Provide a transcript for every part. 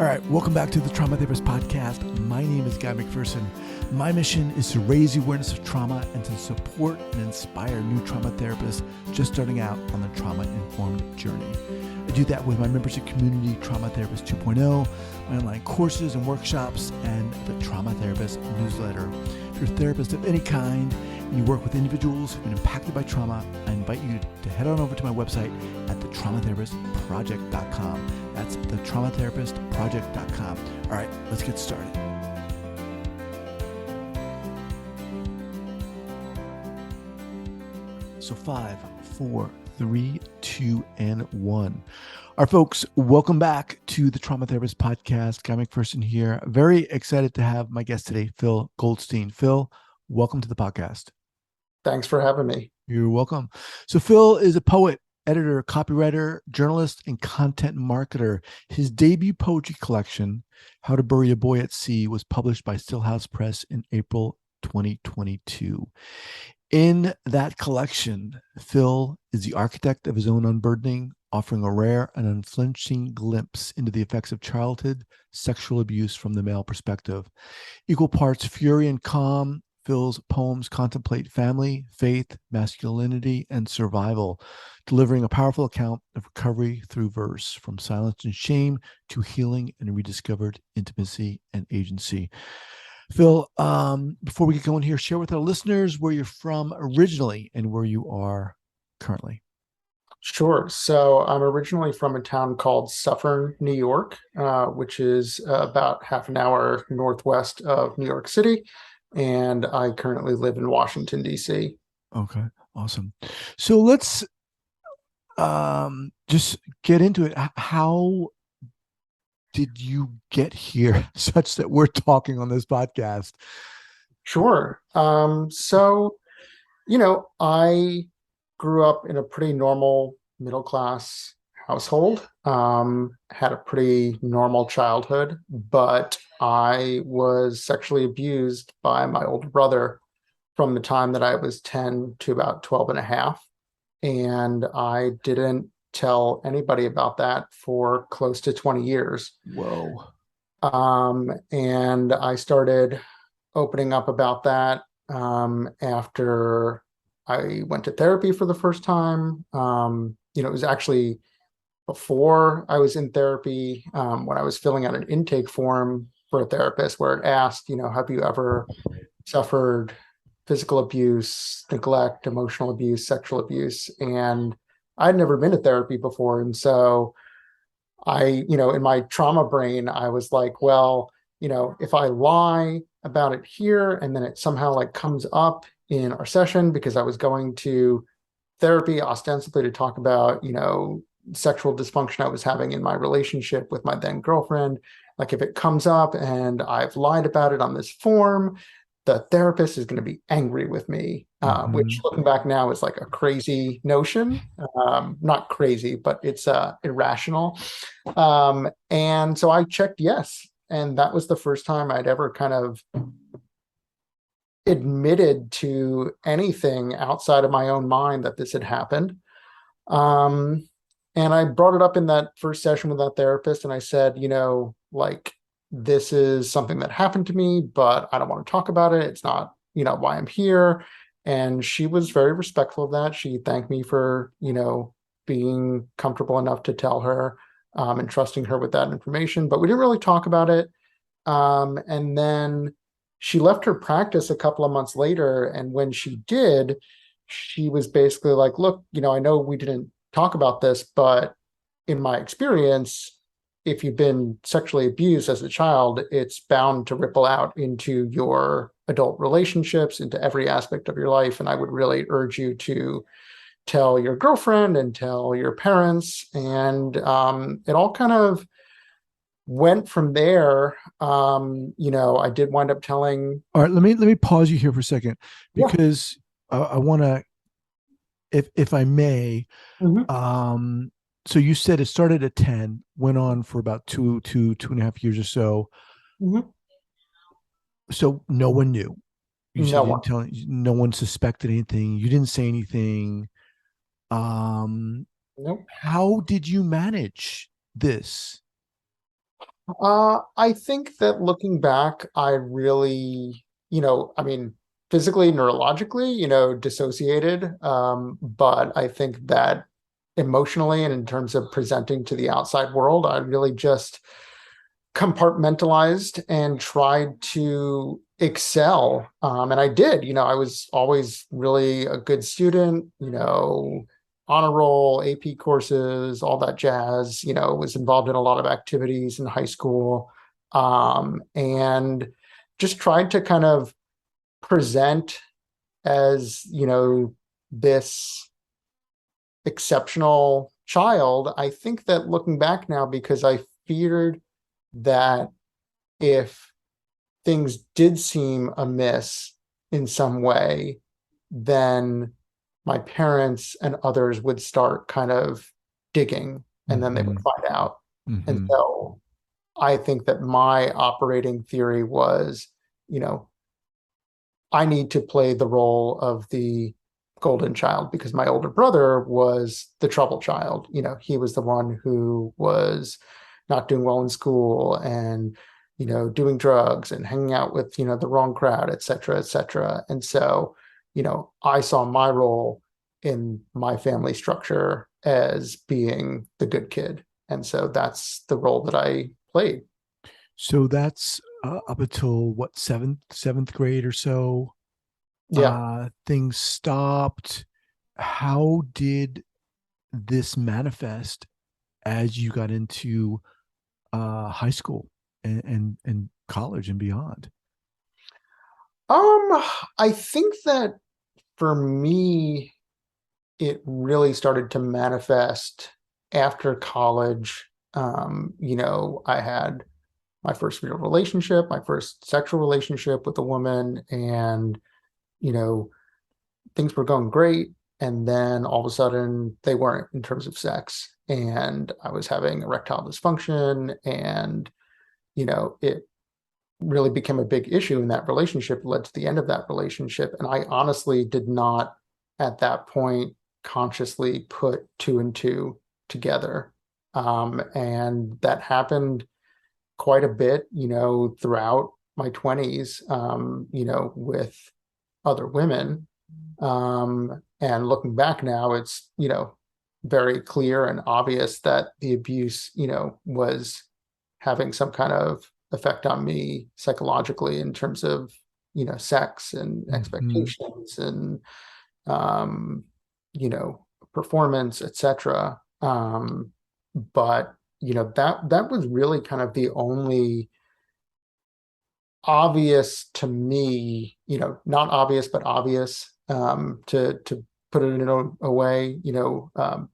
All right, welcome back to the Trauma Therapist Podcast. My name is Guy McPherson. My mission is to raise the awareness of trauma and to support and inspire new trauma therapists just starting out on the trauma-informed journey. I do that with my membership community, Trauma Therapist 2.0, my online courses and workshops, and the Trauma Therapist newsletter. If you're a therapist of any kind and you work with individuals who've been impacted by trauma, I invite you to head on over to my website at thetraumatherapistproject.com. That's thetraumatherapistproject.com. All right, let's get started. So 5, 4, 3, 2, and 1. All right, folks, welcome back to the Trauma Therapist Podcast. Guy McPherson here. Very excited to have my guest today, Phil Goldstein. Phil, welcome to the podcast. Thanks for having me. You're welcome. So Phil is a poet, editor, copywriter, journalist, and content marketer. His debut poetry collection, How to Bury a Boy at Sea, was published by Stillhouse Press in April 2022. In that collection, Phil is the architect of his own unburdening, offering a rare and unflinching glimpse into the effects of childhood sexual abuse from the male perspective. Equal parts fury and calm, Phil's poems contemplate family, faith, masculinity, and survival, delivering a powerful account of recovery through verse, from silence and shame to healing and rediscovered intimacy and agency. Phil, before we get going here, share with our listeners where you're from originally and where you are currently. Sure. So I'm originally from a town called Suffern, New York, which is about half an hour northwest of New York City. And I currently live in Washington, D.C. Okay, awesome. So let's just get into it. How did you get here such that we're talking on this podcast? Sure. So, I grew up in a pretty normal middle-class household, had a pretty normal childhood, but I was sexually abused by my older brother from the time that I was 10 to about 12 and a half. And I didn't tell anybody about that for close to 20 years. Whoa. And I started opening up about that after I went to therapy for the first time. It was actually before I was in therapy, when I was filling out an intake form for a therapist where it asked, have you ever suffered physical abuse, neglect, emotional abuse, sexual abuse? And I'd never been to therapy before. And so in my trauma brain, I was like, well, if I lie about it here and then it somehow comes up in our session, because I was going to therapy ostensibly to talk about, sexual dysfunction I was having in my relationship with my then girlfriend. If it comes up and I've lied about it on this form, the therapist is going to be angry with me, which looking back now is like a crazy notion. Not crazy, but it's irrational. And so I checked yes. And that was the first time I'd ever kind of admitted to anything outside of my own mind that this had happened. And I brought it up in that first session with that therapist. And I said, this is something that happened to me, but I don't want to talk about it. It's not, why I'm here. And she was very respectful of that. She thanked me for, being comfortable enough to tell her and trusting her with that information. But we didn't really talk about it. And then she left her practice a couple of months later. And when she did, she was basically like, look, I know we didn't talk about this, but in my experience, if you've been sexually abused as a child, it's bound to ripple out into your adult relationships, into every aspect of your life. And I would really urge you to tell your girlfriend and tell your parents. And it all kind of went from there. I did wind up telling. All right, let me pause you here for a second, because I want to, if I may, so you said it started at 10, went on for about two and a half years or so. So no one knew. You said you didn't tell, no one suspected anything. You didn't say anything. Nope. How did you manage this? I think that looking back, I really, I mean, physically, neurologically, dissociated. But I think that emotionally and in terms of presenting to the outside world, I really just compartmentalized and tried to excel. And I did, I was always really a good student, honor roll, AP courses, all that jazz, was involved in a lot of activities in high school. And just tried to kind of present as, this exceptional child. I think that looking back now, because I feared that if things did seem amiss in some way, then my parents and others would start kind of digging and then they would Mm-hmm. find out. And Mm-hmm. so I think that my operating theory was, you know, I need to play the role of the golden child because my older brother was the trouble child. He was the one who was not doing well in school and, doing drugs and hanging out with, the wrong crowd, et cetera, et cetera. And so, I saw my role in my family structure as being the good kid. And so that's the role that I played. So that's up until what, seventh grade or so. Yeah. Things stopped. How did this manifest as you got into high school and college and beyond? Um, I think that for me, it really started to manifest after college. I had my first real relationship, my first sexual relationship with a woman, and, you know, things were going great. And then all of a sudden, they weren't in terms of sex. And I was having erectile dysfunction, and, it really became a big issue in that relationship, led to the end of that relationship. And I honestly did not at that point consciously put two and two together. And that happened quite a bit, throughout my 20s, with other women. And looking back now, it's, very clear and obvious that the abuse, was having some kind of effect on me psychologically in terms of, sex and Mm-hmm. expectations and, um, you know, performance, etc. But that was really kind of the only obvious to me, not obvious, but obvious, to put it in a way,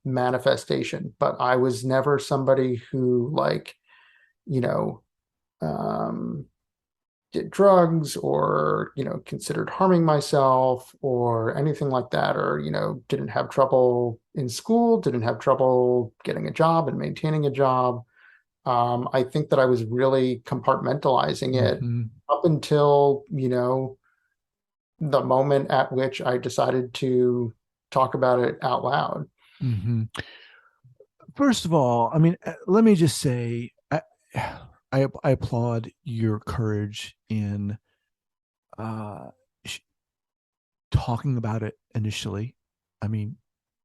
manifestation. But I was never somebody who like, you know, um, did drugs or, considered harming myself or anything like that, or, didn't have trouble in school, didn't have trouble getting a job and maintaining a job. I think that I was really compartmentalizing it Mm-hmm. up until, the moment at which I decided to talk about it out loud. Mm-hmm. First of all, I mean, let me just say, I applaud your courage in uh, talking about it initially. I mean,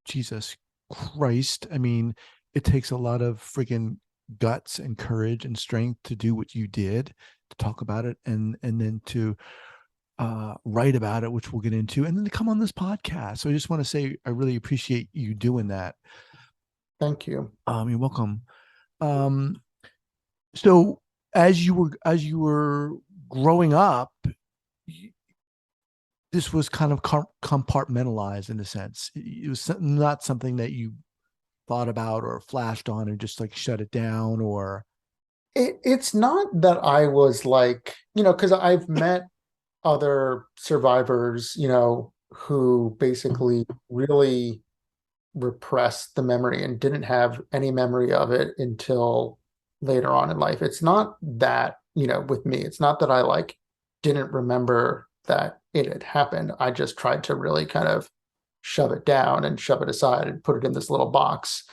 Jesus Christ. I mean, it takes a lot of freaking guts and courage and strength to do what you did, to talk about it, and then to write about it, which we'll get into, and then to come on this podcast. So I just want to say I really appreciate you doing that. Thank you. You're welcome. Um, so as you were growing up, this was kind of compartmentalized in a sense. It was not something that you thought about or flashed on and just like shut it down or. It's not that I was like, because I've met other survivors, who basically really repressed the memory and didn't have any memory of it until later on in life. It's not that, with me, it's not that I like didn't remember that it had happened. I just tried to really kind of shove it down and shove it aside and put it in this little box,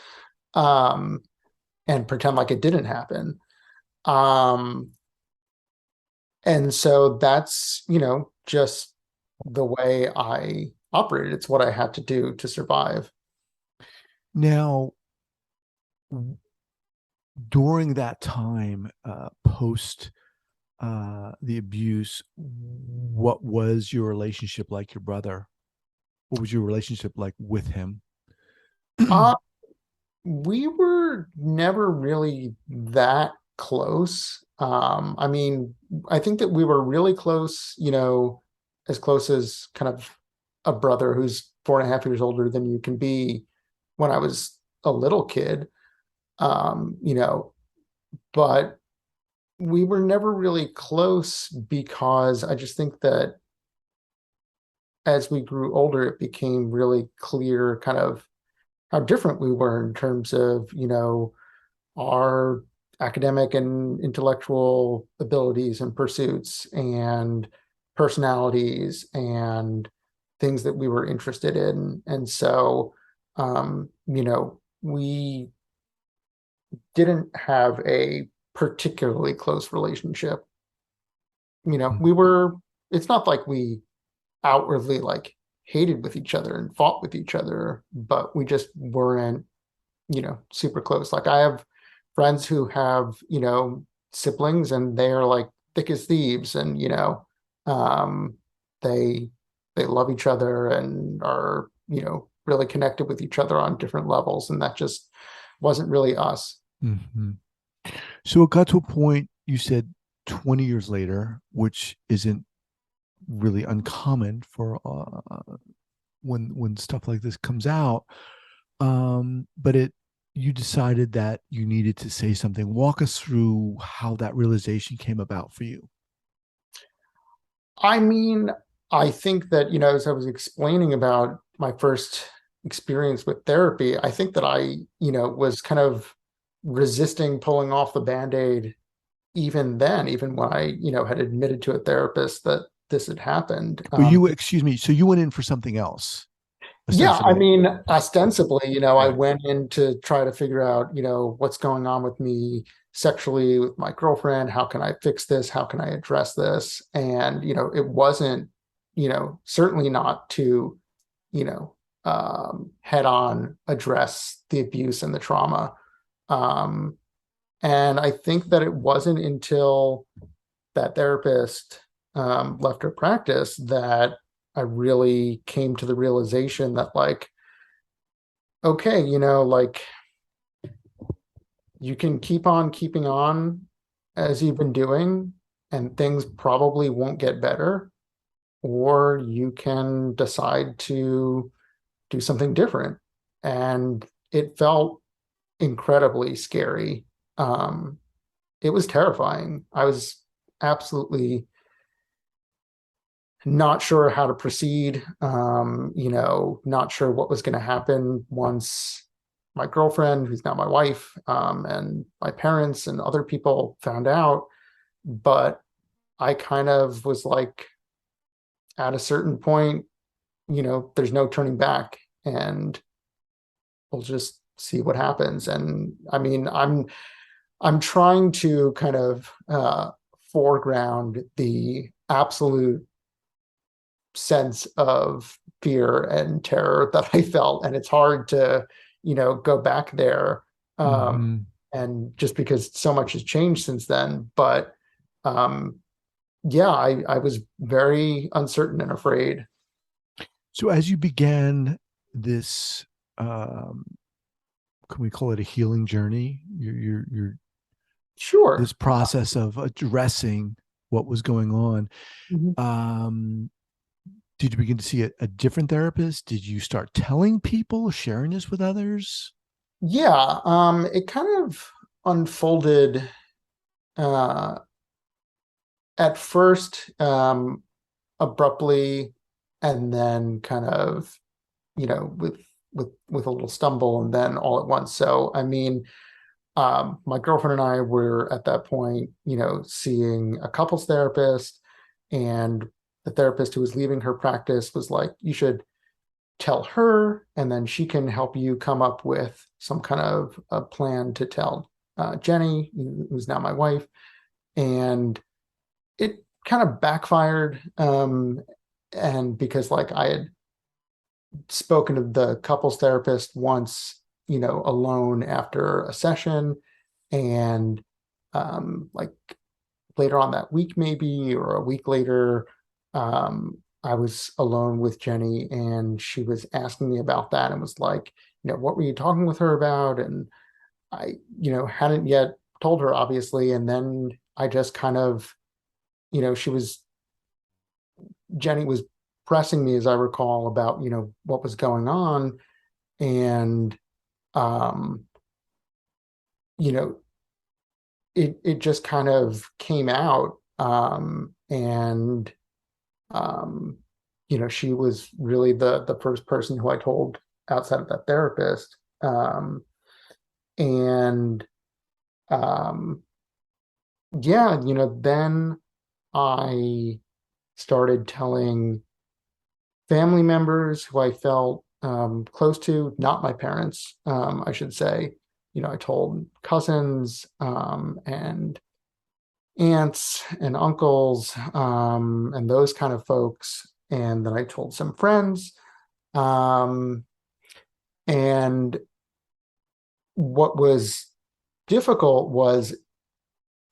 um, and pretend like it didn't happen. Um, and so that's, just the way I operated. It's what I had to do to survive. Now, during that time, post the abuse, what was your relationship like your brother? What was your relationship like with him? Uh, we were never really that close. I mean, I think that we were really close, as close as kind of a brother who's 4.5 years older than you can be when I was a little kid. You know, but we were never really close because I just think that as we grew older, it became really clear kind of how different we were in terms of, our academic and intellectual abilities and pursuits and personalities and things that we were interested in. And so, we didn't have a particularly close relationship. We were, it's not like we outwardly like hated with each other and fought with each other, but we just weren't, super close. Like I have friends who have, siblings and they're like thick as thieves and, um, they they love each other and are, really connected with each other on different levels. And that just wasn't really us. Mm-hmm. So it got to a point, you said 20 years later, which isn't really uncommon for when stuff like this comes out. But you decided that you needed to say something. Walk us through how that realization came about for you. I mean, I think that, as I was explaining about my first experience with therapy, I think that I, was kind of resisting pulling off the band-aid even then, even when I, had admitted to a therapist that this had happened. But you, excuse me, so you went in for something else, Yeah, I essentially. mean, ostensibly, I Right. went in to try to figure out, what's going on with me sexually with my girlfriend. How can I fix this? How can I address this? And, it wasn't, certainly not to, head on address the abuse and the trauma. Um, and I think that it wasn't until that therapist left her practice that I really came to the realization that, like, okay, like you can keep on keeping on as you've been doing, and things probably won't get better, or you can decide to do something different. And it felt incredibly scary. Um, it was terrifying. I was absolutely not sure how to proceed, not sure what was going to happen once my girlfriend, who's now my wife, and my parents and other people found out. But I kind of was like, at a certain point, there's no turning back and we'll just see what happens. And I mean, I'm trying to kind of foreground the absolute sense of fear and terror that I felt. And it's hard to, go back there. Mm-hmm. And just because so much has changed since then. But um, yeah, I was very uncertain and afraid. So as you began this, can we call it a healing journey? Your this Sure. process of addressing what was going on. Mhm. Um, did you begin to see a different therapist? Did you start telling people, sharing this with others? Yeah, it kind of unfolded uh, at first abruptly, and then kind of, with a little stumble, and then all at once. So, I mean, my girlfriend and I were at that point, seeing a couples therapist, and the therapist who was leaving her practice was like, you should tell her, and then she can help you come up with some kind of a plan to tell Jenny, who's now my wife, and it kind of backfired. And because like I had spoken to the couples therapist once, alone after a session, and like later on that week, maybe, or a week later, I was alone with Jenny and she was asking me about that and was like, what were you talking with her about? And I, hadn't yet told her, obviously. And then I just kind of, Jenny was pressing me, as I recall, about, what was going on. And, um, you know, it just kind of came out. And she was really the first person who I told outside of that therapist. And yeah, then I started telling family members who I felt close to, not my parents, I should say. I told cousins and aunts and uncles and those kind of folks. And then I told some friends. And what was difficult was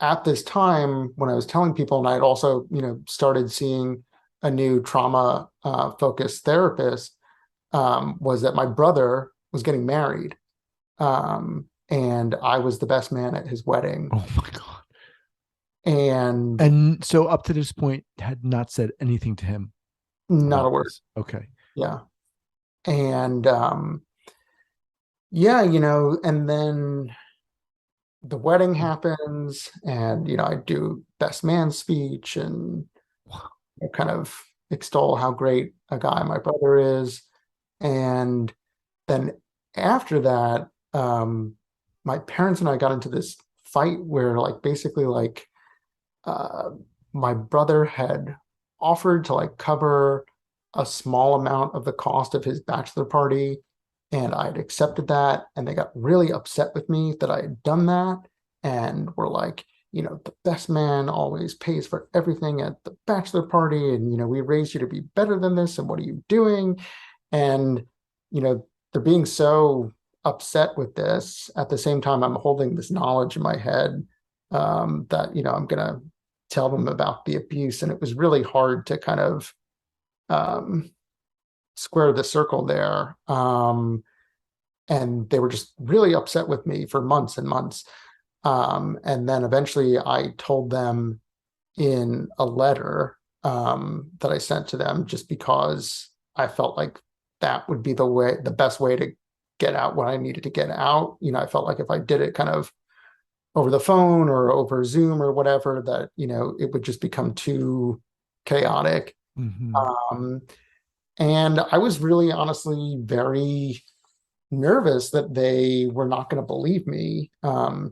at this time when I was telling people, and I had also, started seeing a new trauma focused therapist, was that my brother was getting married. And I was the best man at his wedding. Oh my God. And so up to this point had not said anything to him. not a word. This. Okay. Yeah. And yeah, and then the wedding happens and, I do best man speech and kind of extol how great a guy my brother is. And then after that, my parents and I got into this fight where like basically like my brother had offered to like cover a small amount of the cost of his bachelor party, and I'd accepted that, and they got really upset with me that I had done that, and were like, the best man always pays for everything at the bachelor party, and we raised you to be better than this, and what are you doing? And they're being so upset with this. At the same time, I'm holding this knowledge in my head that I'm gonna tell them about the abuse, and it was really hard to kind of square the circle there. And they were just really upset with me for months and months. And then eventually I told them in a letter that I sent to them, just because I felt like that would be the best way to get out what I needed to get out. I felt like if I did it kind of over the phone or over Zoom or whatever, that, it would just become too chaotic. Mm-hmm. And I was really honestly very nervous that they were not going to believe me,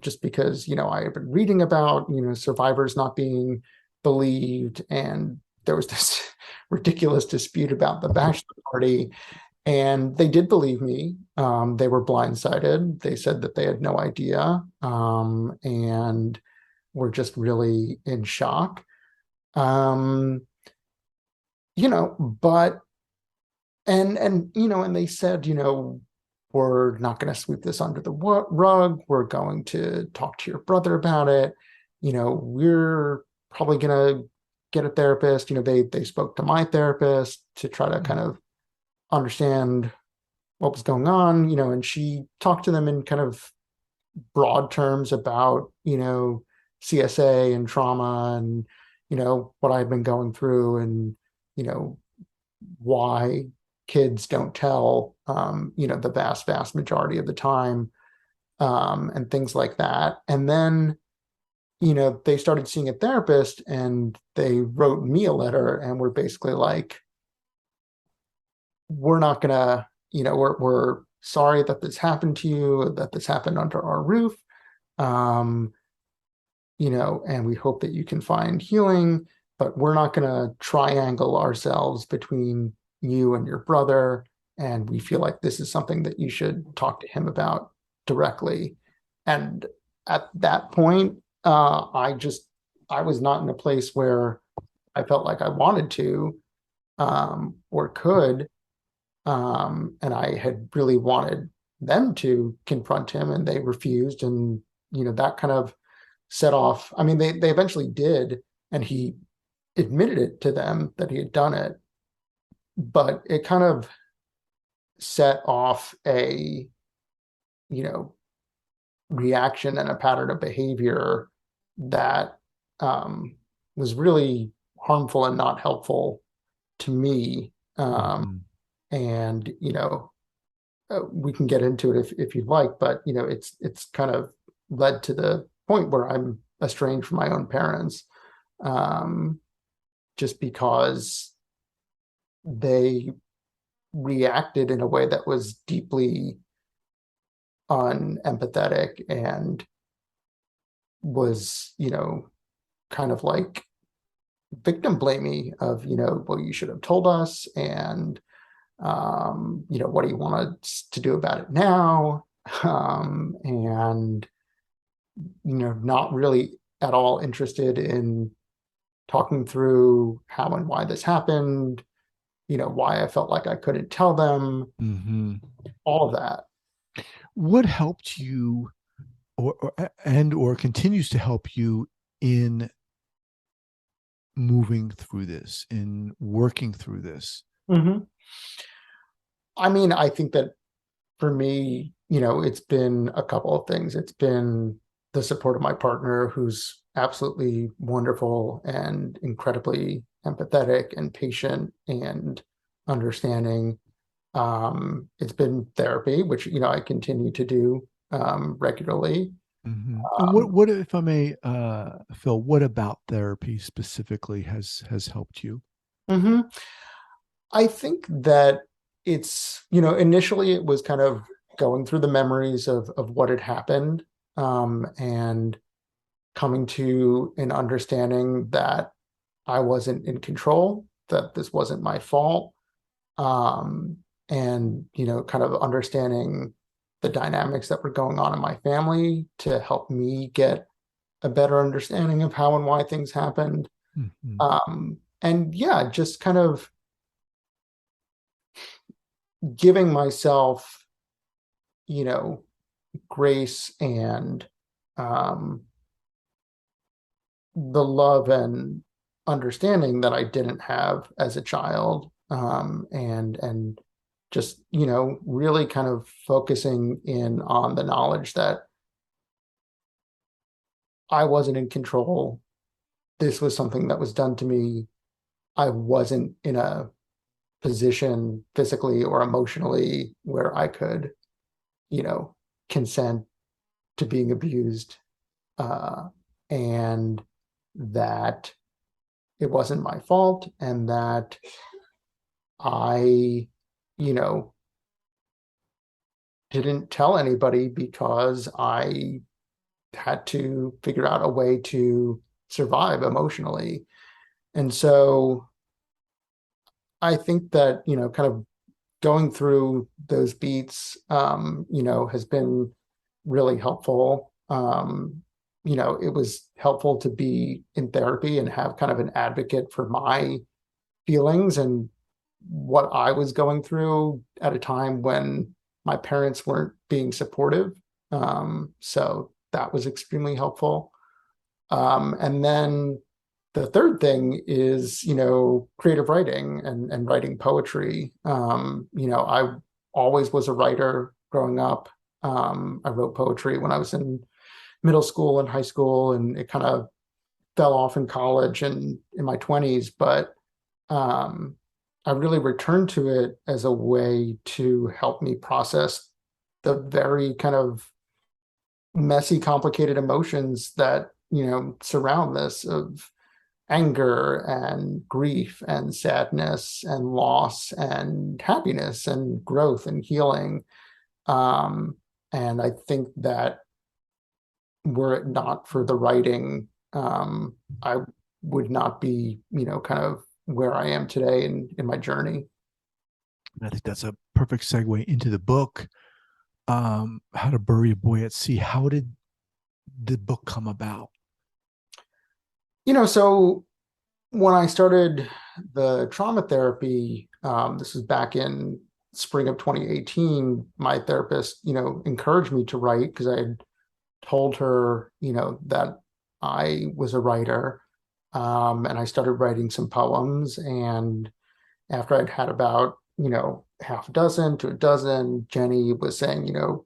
just because, I had been reading about, survivors not being believed. And there was this ridiculous dispute about the bachelor party. And they did believe me. They were blindsided. They said that they had no idea, and were just really in shock. Um, but and they said, we're not going to sweep this under the rug. We're going to talk to your brother about it. We're probably going to get a therapist. They spoke to my therapist to try to kind of understand what was going on, and she talked to them in kind of broad terms about, CSA and trauma and, what I've been going through and, why kids don't tell, the vast majority of the time, and things like that. And then, they started seeing a therapist and they wrote me a letter and were basically like, we're not gonna, we're sorry that this happened to you, that this happened under our roof. Um, and we hope that you can find healing, but we're not gonna triangle ourselves between you and your brother. And we feel like this is something that you should talk to him about directly. And at that point, I was not in a place where I felt like I wanted to, or could. And I had really wanted them to confront him, and they refused. And, that kind of set off. I mean, they eventually did, and he admitted it to them that he had done it, but it kind of set off a, you know, reaction and a pattern of behavior that was really harmful and not helpful to me. Mm-hmm. And we can get into it if you'd like, but it's kind of led to the point where I'm estranged from my own parents, um, just because they reacted in a way that was deeply unempathetic and was, kind of like victim blaming of, well, you should have told us, and what do you want us to do about it now? And not really at all interested in talking through how and why this happened, why I felt like I couldn't tell them, Mm-hmm. all of that. What helped you, or continues to help you in moving through this, in working through this? Mm-hmm. I mean, I think that for me, it's been a couple of things. It's been the support of my partner, who's absolutely wonderful and incredibly empathetic and patient and understanding. It's been therapy, which, I continue to do regularly. Mm-hmm. And what, if I may, Phil, what about therapy specifically has helped you? Mhm. I think that it's, initially it was kind of going through the memories of what had happened, and coming to an understanding that I wasn't in control, that this wasn't my fault, um, and, kind of understanding the dynamics that were going on in my family to help me get a better understanding of how and why things happened. Mm-hmm. And yeah, just kind of giving myself, you know, grace and um, the love and understanding that I didn't have as a child, and just, really kind of focusing in on the knowledge that I wasn't in control. This was something that was done to me. I wasn't in a position physically or emotionally where I could, you know, consent to being abused, uh, and that it wasn't my fault, and that I, you know, didn't tell anybody because I had to figure out a way to survive emotionally. And so I think that, kind of going through those beats, has been really helpful. It was helpful to be in therapy and have kind of an advocate for my feelings and what I was going through at a time when my parents weren't being supportive. So that was extremely helpful. And then the third thing is, creative writing and writing poetry. I always was a writer growing up. I wrote poetry when I was in middle school and high school, and it kind of fell off in college and in my 20s. But um, I really returned to it as a way to help me process the very kind of messy, complicated emotions that, surround this, of anger and grief and sadness and loss and happiness and growth and healing. Um, and I think that were it not for the writing, I would not be, kind of where I am today in my journey. I think that's a perfect segue into the book, How to Bury a Boy at Sea. How did the book come about? So when I started the trauma therapy, this was back in spring of 2018, my therapist, encouraged me to write because I had told her, that I was a writer. And I started writing some poems. And after I'd had about, half a dozen to a dozen, Jenny was saying, you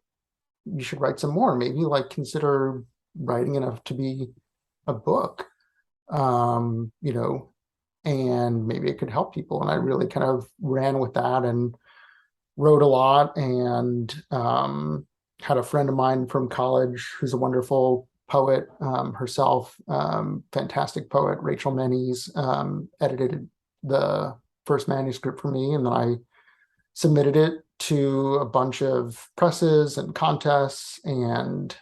should write some more, maybe like consider writing enough to be a book. um, you know, and maybe it could help people. And I really kind of ran with that and wrote a lot, and had a friend of mine from college who's a wonderful poet herself, fantastic poet, Rachel Mennes, edited the first manuscript for me. And then I submitted it to a bunch of presses and contests, and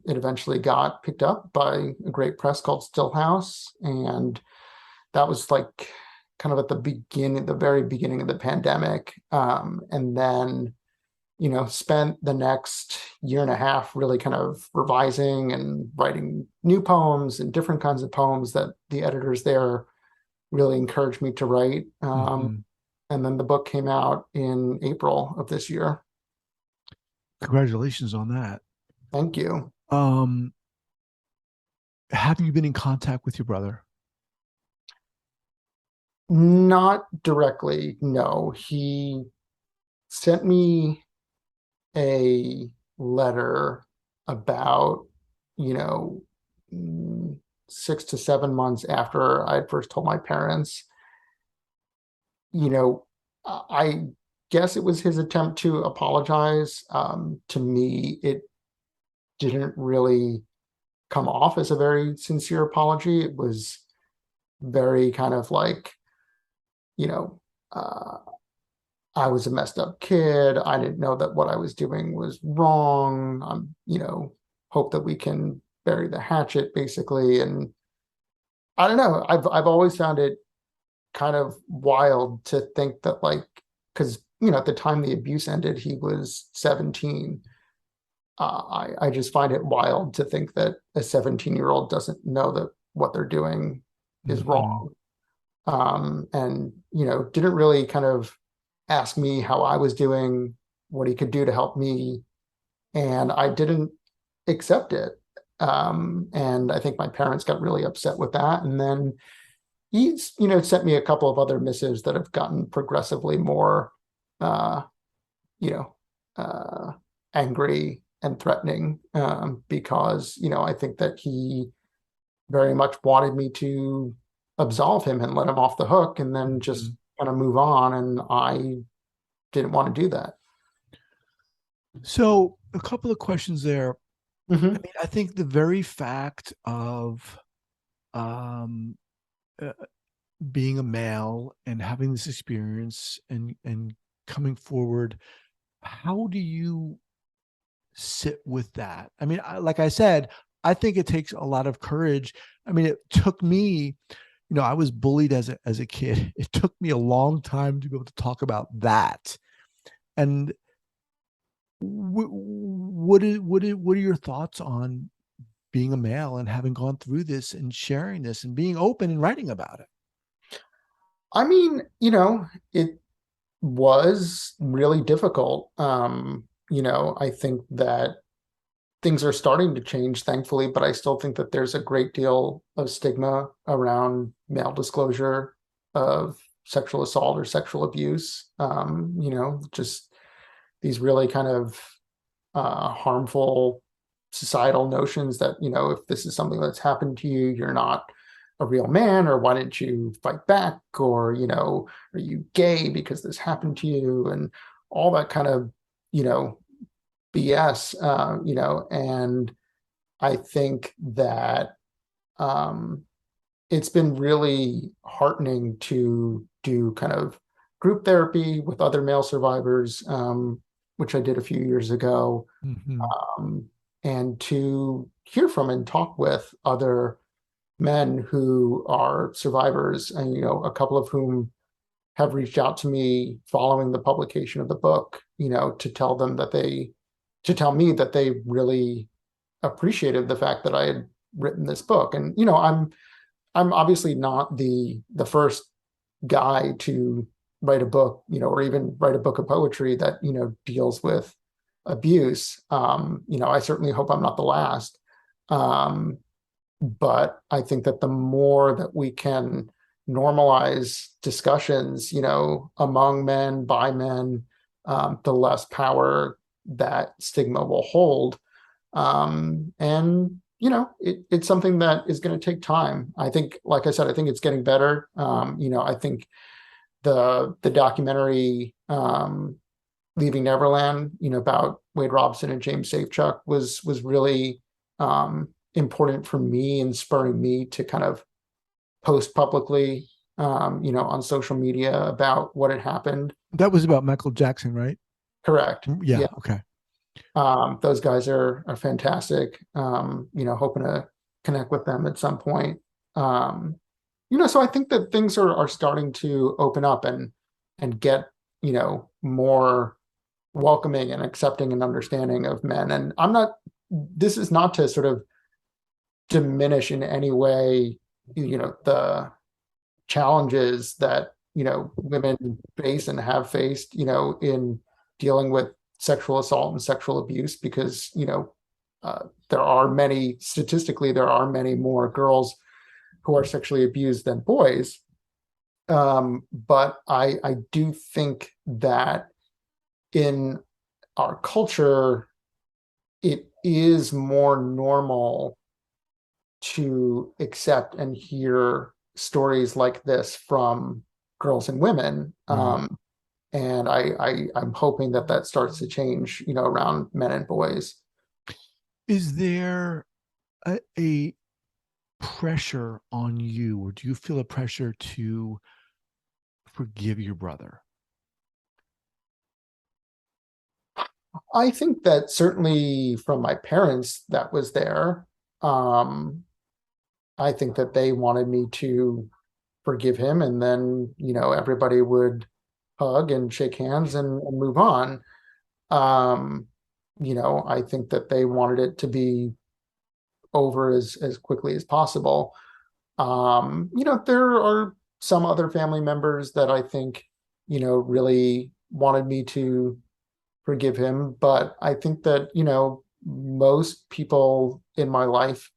it eventually got picked up by a great press called Stillhouse. And that was like kind of at the beginning, the very beginning of the pandemic. And then, spent the next year and a half really kind of revising and writing new poems and different kinds of poems that the editors there really encouraged me to write. Mhm. And then the book came out in April of this year. Congratulations on that. Thank you. Um, have you been in contact with your brother? Not directly, no. He sent me a letter about, you know, 6 to 7 months after I first told my parents. You know, I guess it was his attempt to apologize. To me, it didn't really come off as a very sincere apology. It was very kind of like, you know, uh, I was a messed up kid. I didn't know that what I was doing was wrong. Hope that we can bury the hatchet, basically. And I don't know. I've always found it kind of wild to think that, like, because at the time the abuse ended, he was 17. I just find it wild to think that a 17-year-old doesn't know that what they're doing is Mhm. wrong. And didn't really kind of ask me how I was doing, what he could do to help me, and I didn't accept it. And I think my parents got really upset with that. And then he's, sent me a couple of other missives that have gotten progressively more, uh, you know, uh, angry and threatening, because, I think that he very much wanted me to absolve him and let him off the hook and then just Mhm. kind of move on. And I didn't want to do that. So, a couple of questions there. I Hmm. mean, I think the very fact of um, uh, being a male and having this experience and coming forward, how do you sit with that? I mean, like I said, I think it takes a lot of courage. I mean, it took me, I was bullied as a kid. It took me a long time to be able to talk about that. And what are your thoughts on being a male and having gone through this and sharing this and being open and writing about it? I mean, it was really difficult. I think that things are starting to change, thankfully, but I still think that there's a great deal of stigma around male disclosure of sexual assault or sexual abuse. Just these really kind of harmful societal notions that, if this is something that's happened to you, you're not a real man, or why didn't you fight back, or, are you gay because this happened to you, and all that kind of, you know, BS, and I think that um, it's been really heartening to do kind of group therapy with other male survivors, which I did a few years ago, Mm-hmm. um, and to hear from and talk with other men who are survivors, and a couple of whom have reached out to me following the publication of the book, to tell me that they really appreciated the fact that I had written this book. And, you know, I'm obviously not the first guy to write a book, you know, or even write a book of poetry that, you know, deals with abuse. You know, I certainly hope I'm not the last. Um, but I think that the more that we can normalize discussions, you know, among men, by men, the less power that stigma will hold. And you know, it's something that is going to take time. I think, like I said, I think it's getting better. You know, I think the documentary Leaving Neverland, you know, about Wade Robson and James Safechuck was really important for me and spurring me to kind of post publicly, you know, on social media about what had happened. That was about Michael Jackson, right? Correct. Yeah. Yeah. Okay. Those guys are fantastic. You know, hoping to connect with them at some point. You know, so I think that things are starting to open up and get, you know, more welcoming and accepting and understanding of men. And this is not to sort of diminish in any way, you know, the challenges that, you know, women face and have faced, you know, in dealing with sexual assault and sexual abuse, because, you know, statistically, there are many more girls who are sexually abused than boys. But I do think that in our culture, it is more normal to accept and hear stories like this from girls and women. Right. And I'm hoping that that starts to change, you know, around men and boys. Is there a pressure on you, or do you feel a pressure to forgive your brother? I think that certainly from my parents, that was there. Um, I think that they wanted me to forgive him, and then, you know, everybody would hug and shake hands and move on. Um, you know, I think that they wanted it to be over as quickly as possible. You know, there are some other family members that I think, you know, really wanted me to forgive him, but I think that, you know, most people in my life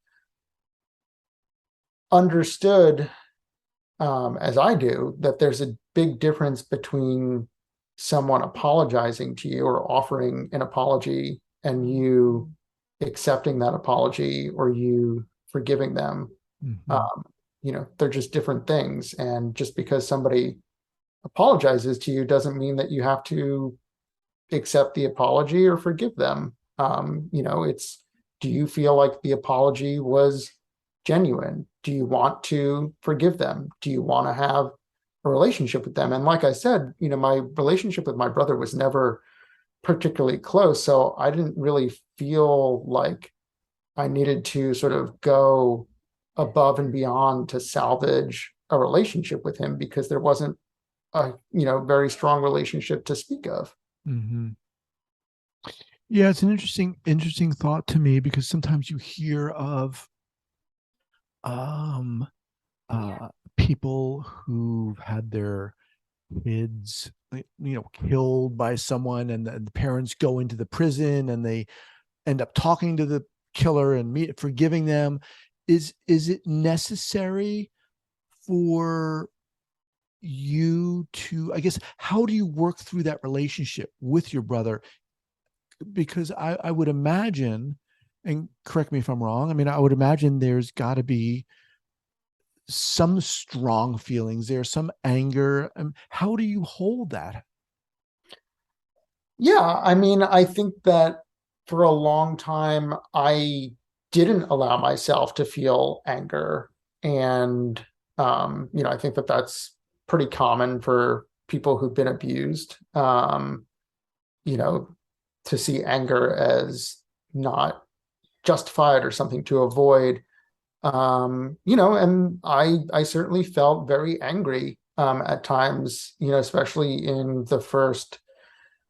understood, as I do, that there's a big difference between someone apologizing to you or offering an apology and you accepting that apology or you forgiving them. Mm-hmm. Um, you know, they're just different things. And just because somebody apologizes to you doesn't mean that you have to accept the apology or forgive them. You know, do you feel like the apology was genuine? Do you want to forgive them? Do you want to have a relationship with them? And like I said, you know, my relationship with my brother was never particularly close. So I didn't really feel like I needed to sort of go above and beyond to salvage a relationship with him, because there wasn't a, you know, very strong relationship to speak of. Mm-hmm. Yeah, it's an interesting thought to me, because sometimes you hear of um people who've had their kids, you know, killed by someone, and the parents go into the prison and they end up talking to the killer and forgiving them. Is it necessary for you to, I guess, how do you work through that relationship with your brother? Because I would imagine, and correct me if I'm wrong, I mean, I would imagine there's got to be some strong feelings there, some anger. How do you hold that? Yeah, I mean, I think that for a long time, I didn't allow myself to feel anger. And, you know, I think that that's pretty common for people who've been abused, you know, to see anger as not justified or something to avoid. You know, and I certainly felt very angry at times, you know, especially in the first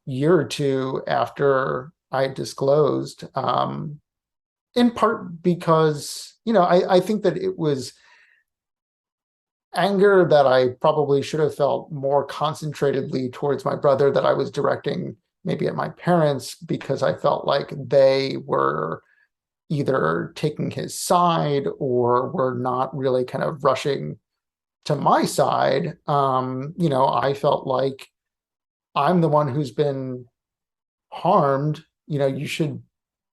year or two after I disclosed. in part because, I think that it was anger that I probably should have felt more concentratedly towards my brother that I was directing maybe at my parents, because I felt like they were either taking his side or were not really kind of rushing to my side. I felt like I'm the one who's been harmed. You should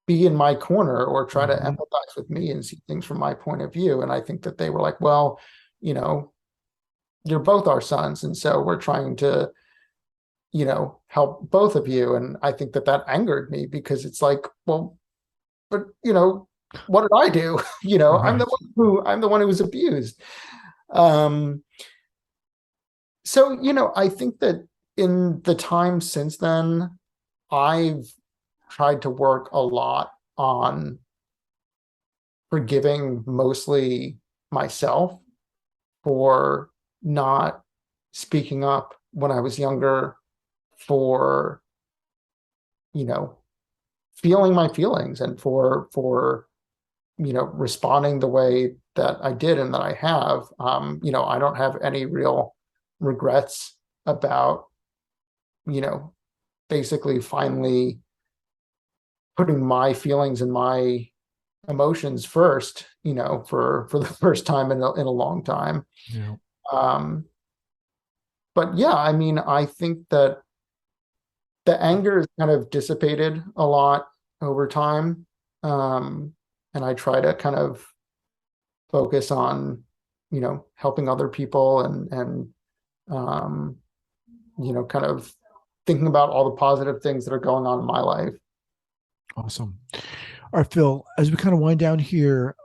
be in my corner or try to Mhm. empathize with me and see things from my point of view. And I think that they were like, well, you're both our sons, and so we're trying to help both of you. And I think that angered me, because it's like, well, but what did I do? I'm Right. the one who was abused. um so I think that in the time since then, I've tried to work a lot on forgiving mostly myself for not speaking up when I was younger, for you know feeling my feelings, and for responding the way that I did and that I have. I don't have any real regrets about you know basically finally putting my feelings and my emotions first, for the first time in a long time. Yeah. um but yeah, I mean, I think that the anger is kind of dissipated a lot over time. And I try to kind of focus on, helping other people, and um, kind of thinking about all the positive things that are going on in my life. Awesome. All right, Phil, as we kind of wind down here,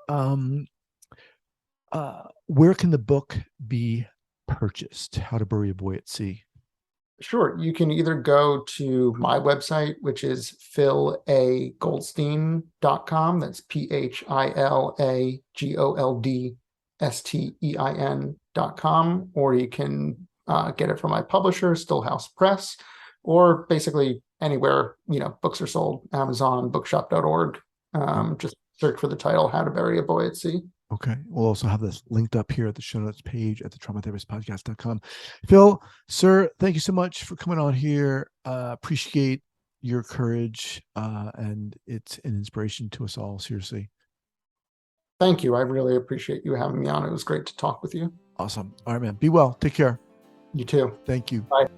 where can the book be purchased? How to Bury a Boy at Sea. Sure. You can either go to my website, which is philagoldstein.com. That's PHILAGOLDSTEIN.com. Or you can get it from my publisher, Stillhouse Press, or basically anywhere, books are sold, Amazon, bookshop.org. Just search for the title, How to Bury a Boy at Sea. Okay. We'll also have this linked up here at the show notes page at the traumatherapistpodcast.com. Phil, sir, thank you so much for coming on here. Appreciate your courage, and it's an inspiration to us all, seriously. Thank you. I really appreciate you having me on. It was great to talk with you. Awesome. All right, man. Be well. Take care. You too. Thank you. Bye.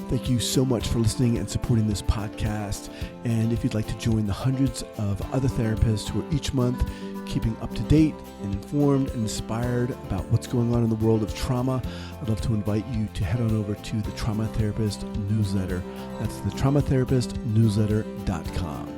Thank you so much for listening and supporting this podcast. And if you'd like to join the hundreds of other therapists who are each month keeping up to date and informed and inspired about what's going on in the world of trauma, I'd love to invite you to head on over to the Trauma Therapist newsletter. That's the traumatherapistnewsletter.com.